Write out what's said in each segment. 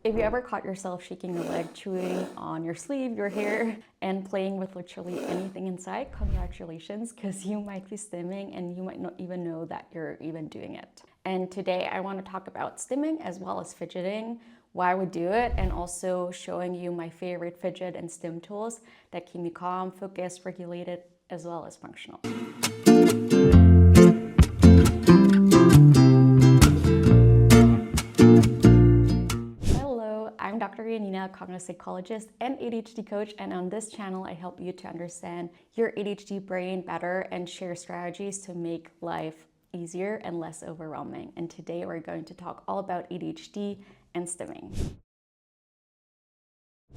If you ever caught yourself shaking a leg, chewing on your sleeve, your hair, and playing with literally anything inside, congratulations, because you might be stimming and you might not even know that you're even doing it. And today I want to talk about stimming as well as fidgeting, why we do it, and also showing you my favorite fidget and stim tools that keep me calm, focused, regulated, as well as functional. I'm Dr. Yanina, cognitive psychologist and ADHD coach, and on this channel I help you to understand your ADHD brain better and share strategies to make life easier and less overwhelming. And today we're going to talk all about ADHD and stimming.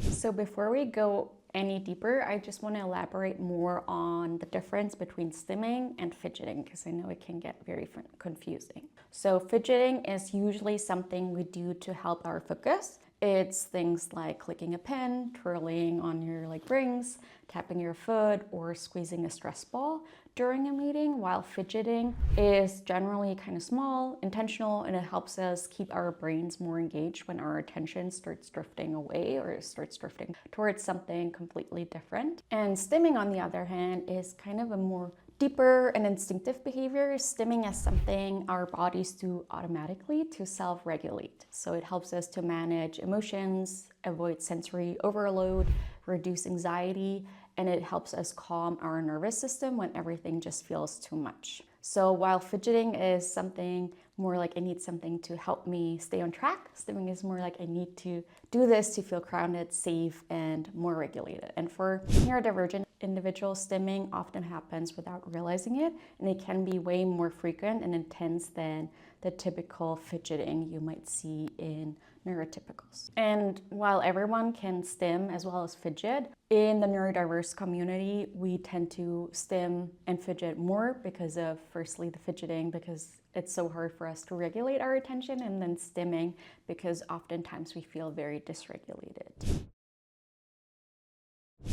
So before we go any deeper, I just want to elaborate more on the difference between stimming and fidgeting, because I know it can get very confusing. So fidgeting is usually something we do to help our focus. It's things like clicking a pen, twirling on your rings, tapping your foot, or squeezing a stress ball during a meeting, while fidgeting is generally kind of small, intentional, and it helps us keep our brains more engaged when our attention starts drifting away or starts drifting towards something completely different. And stimming, on the other hand, is kind of a more deeper and instinctive behavior. Stimming is something our bodies do automatically to self-regulate. So it helps us to manage emotions, avoid sensory overload, reduce anxiety, and it helps us calm our nervous system when everything just feels too much. So while fidgeting is something more like I need something to help me stay on track, stimming is more like I need to do this to feel grounded, safe, and more regulated. And for neurodivergent individuals, stimming often happens without realizing it, and it can be way more frequent and intense than the typical fidgeting you might see in neurotypicals. And while everyone can stim as well as fidget, in the neurodiverse community, we tend to stim and fidget more because of, firstly, the fidgeting, because it's so hard for us to regulate our attention, and then stimming because oftentimes we feel very dysregulated.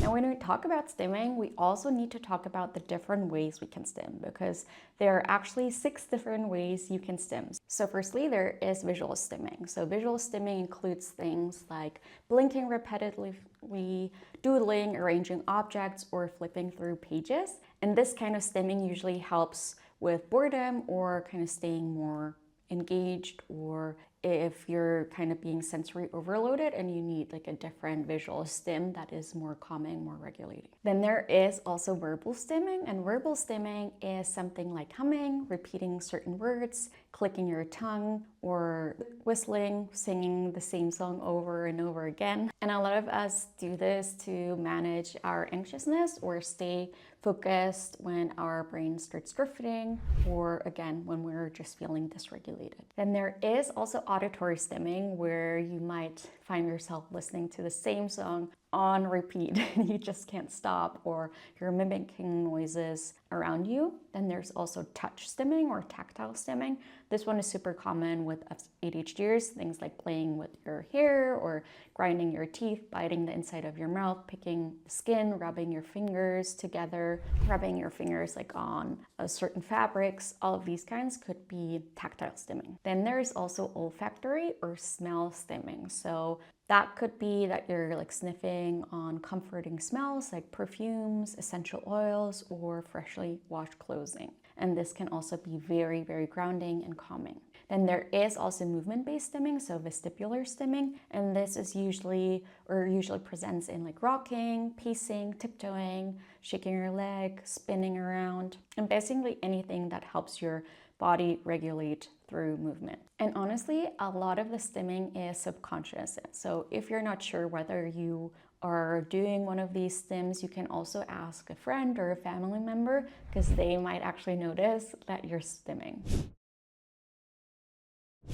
Now, when we talk about stimming, we also need to talk about the different ways we can stim, because there are actually 6 different ways you can stim. So firstly, there is visual stimming. So visual stimming includes things like blinking repetitively, doodling, arranging objects, or flipping through pages. And this kind of stimming usually helps with boredom or kind of staying more engaged, or if you're kind of being sensory overloaded and you need like a different visual stim that is more calming, more regulating. Then there is also verbal stimming, and verbal stimming is something like humming, repeating certain words, clicking your tongue, or whistling, singing the same song over and over again. And a lot of us do this to manage our anxiousness or stay focused when our brain starts drifting, or again, when we're just feeling dysregulated. Then there is also auditory stimming, where you might find yourself listening to the same song on repeat and you just can't stop, or you're mimicking noises around you. Then there's also touch stimming or tactile stimming. This one is super common with us ADHDers, things like playing with your hair or grinding your teeth, biting the inside of your mouth, picking the skin, rubbing your fingers together, rubbing your fingers like on certain fabrics. All of these kinds could be tactile stimming. Then there's also olfactory or smell stimming. So that could be that you're like sniffing on comforting smells like perfumes, essential oils, or freshly washed clothing. And this can also be very, very grounding and calming. Then there is also movement-based stimming, so vestibular stimming, and this is usually presents in like rocking, pacing, tiptoeing, shaking your leg, spinning around, and basically anything that helps your body regulate through movement. And honestly, a lot of the stimming is subconscious. So if you're not sure whether you are doing one of these stims, you can also ask a friend or a family member, because they might actually notice that you're stimming.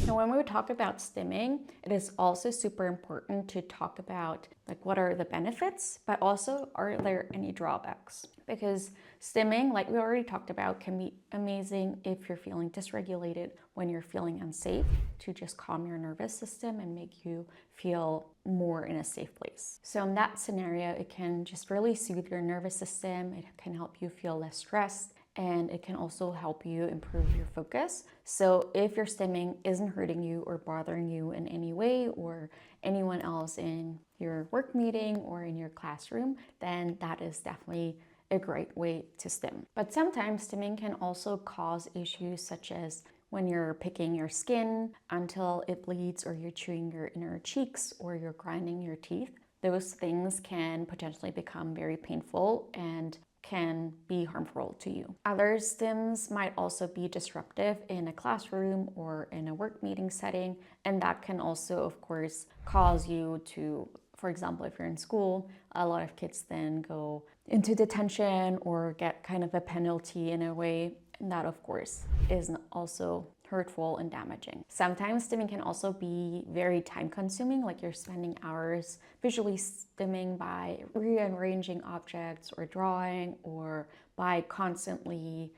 Now, when we talk about stimming, it is also super important to talk about like what are the benefits, but also are there any drawbacks? Because stimming, like we already talked about, can be amazing if you're feeling dysregulated, when you're feeling unsafe, to just calm your nervous system and make you feel more in a safe place. So in that scenario, it can just really soothe your nervous system. It can help you feel less stressed, and it can also help you improve your focus. So if your stimming isn't hurting you or bothering you in any way, or anyone else in your work meeting or in your classroom, then that is definitely a great way to stim. But sometimes stimming can also cause issues such as when you're picking your skin until it bleeds, or you're chewing your inner cheeks, or you're grinding your teeth. Those things can potentially become very painful and can be harmful to you. Other stims might also be disruptive in a classroom or in a work meeting setting, and that can also, of course, cause you to, for example, if you're in school, a lot of kids then go into detention or get kind of a penalty in a way, and that, of course, is also hurtful and damaging. Sometimes stimming can also be very time consuming, like you're spending hours visually stimming by rearranging objects or drawing, or by constantly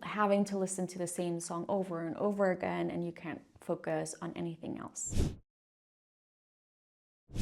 having to listen to the same song over and over again, and you can't focus on anything else.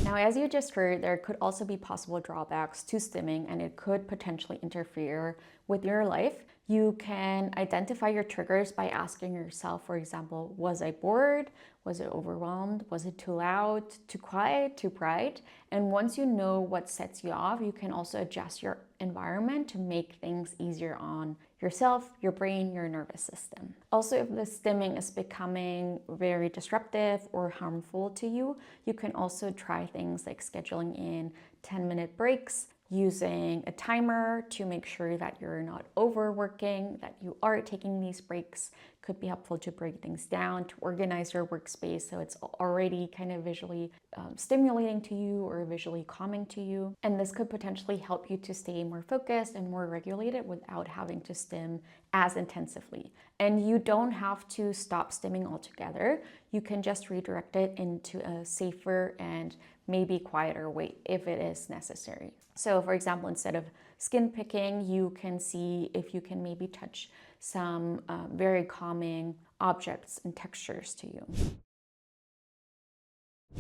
Now, as you just heard, there could also be possible drawbacks to stimming, and it could potentially interfere with your life. You can identify your triggers by asking yourself, for example, was I bored? Was it overwhelmed? Was it too loud, too quiet, too bright? And once you know what sets you off, you can also adjust your environment to make things easier on yourself, your brain, your nervous system. Also, if the stimming is becoming very disruptive or harmful to you, you can also try things like scheduling in 10-minute breaks, using a timer to make sure that you're not overworking, that you are taking these breaks. Could be helpful to break things down, to organize your workspace so it's already kind of visually stimulating to you or visually calming to you. And this could potentially help you to stay more focused and more regulated without having to stim as intensively. And you don't have to stop stimming altogether. You can just redirect it into a safer and maybe quieter way if it is necessary. So for example, instead of skin picking, you can see if you can maybe touch some very calming objects and textures to you.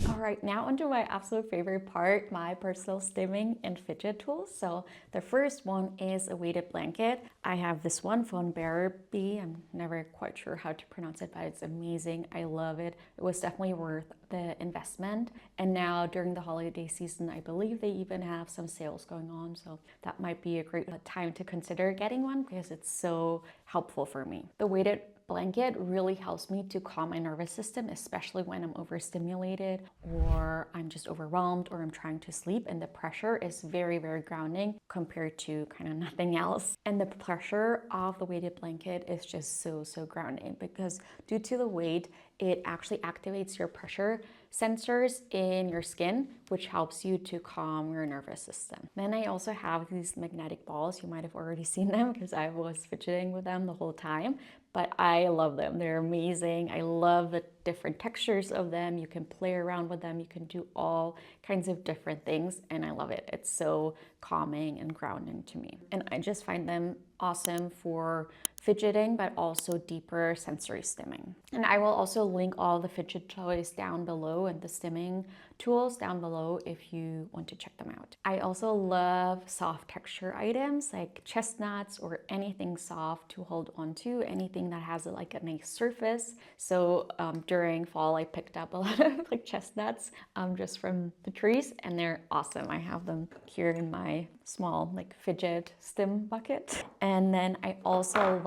All right, now onto my absolute favorite part, my personal stimming and fidget tools. So the first one is a weighted blanket. I have this one, Phone Bearer Bee. I'm never quite sure how to pronounce it, but it's amazing. I love it. It was definitely worth the investment. And now during the holiday season, I believe they even have some sales going on. So that might be a great time to consider getting one because it's so helpful for me. The weighted blanket really helps me to calm my nervous system, especially when I'm overstimulated or I'm just overwhelmed or I'm trying to sleep, and the pressure is very, very grounding compared to kind of nothing else. And the pressure of the weighted blanket is just so grounding because due to the weight, it actually activates your pressure sensors in your skin, which helps you to calm your nervous system. Then I also have these magnetic balls. You might have already seen them because I was fidgeting with them the whole time, but I love them. They're amazing. I love the different textures of them. You can play around with them. You can do all kinds of different things, and I love it. It's so calming and grounding to me. And I just find them awesome for fidgeting, but also deeper sensory stimming. And I will also link all the fidget toys down below and the stimming tools down below if you want to check them out. I also love soft texture items like chestnuts or anything soft to hold onto, anything that has like a nice surface. So during fall, I picked up a lot of like chestnuts just from the trees, and they're awesome. I have them here in my small like fidget stim bucket. And then I also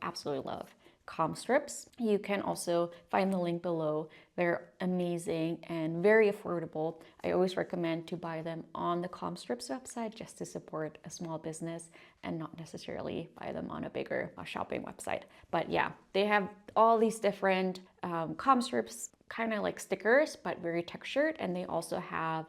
absolutely love calm strips. You can also find the link below. They're amazing and very affordable. I always recommend to buy them on the Calm Strips website just to support a small business and not necessarily buy them on a bigger shopping website. But yeah, they have all these different calm strips, kind of like stickers, but very textured. And they also have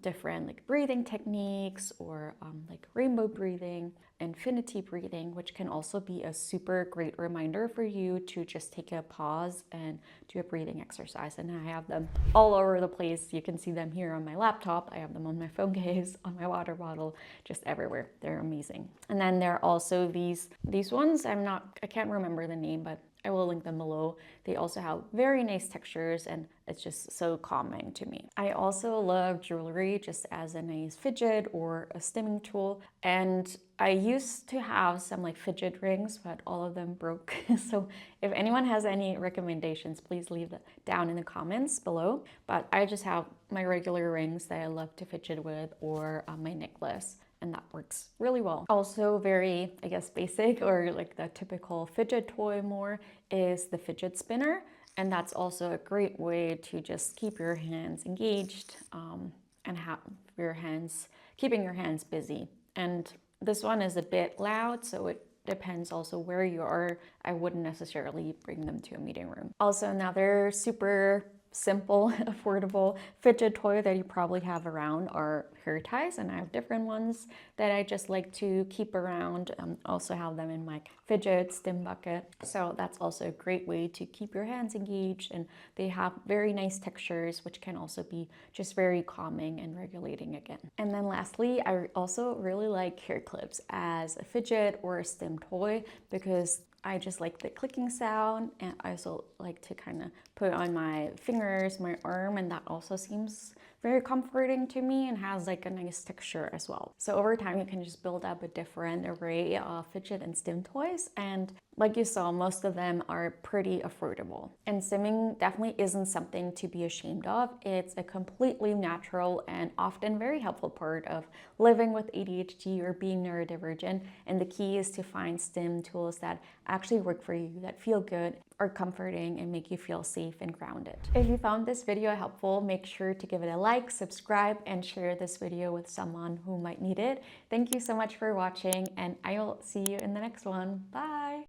different like breathing techniques or like rainbow breathing, infinity breathing, which can also be a super great reminder for you to just take a pause and do a breathing exercise. And I have them all over the place. You can see them here on my laptop. I have them on my phone case, on my water bottle, just everywhere. They're amazing. And then there are also these ones. I can't remember the name, but I will link them below. They also have very nice textures and It's just so calming to me. I also love jewelry just as a nice fidget or a stimming tool. And I used to have some like fidget rings, but all of them broke. So if anyone has any recommendations, please leave that down in the comments below. But I just have my regular rings that I love to fidget with, or my necklace, and that works really well. Also very, I guess, basic or like the typical fidget toy more is the fidget spinner. And that's also a great way to just keep your hands engaged and have your hands, keeping your hands busy. And this one is a bit loud, so it depends also where you are. I wouldn't necessarily bring them to a meeting room. Also, another super simple, affordable fidget toy that you probably have around are hair ties, and I have different ones that I just like to keep around. Also have them in my fidget stim bucket, so that's also a great way to keep your hands engaged, and they have very nice textures, which can also be just very calming and regulating again. And then lastly, I also really like hair clips as a fidget or a stim toy because I just like the clicking sound, and I also like to kind of put on my fingers, my arm, and that also seems very comforting to me and has like a nice texture as well. So over time you can just build up a different array of fidget and stim toys, and like you saw, most of them are pretty affordable. And stimming definitely isn't something to be ashamed of. It's a completely natural and often very helpful part of living with ADHD or being neurodivergent. And the key is to find stim tools that actually work for you, that feel good, are comforting, and make you feel safe and grounded. If you found this video helpful, make sure to give it a like, subscribe, and share this video with someone who might need it. Thank you so much for watching, and I will see you in the next one. Bye!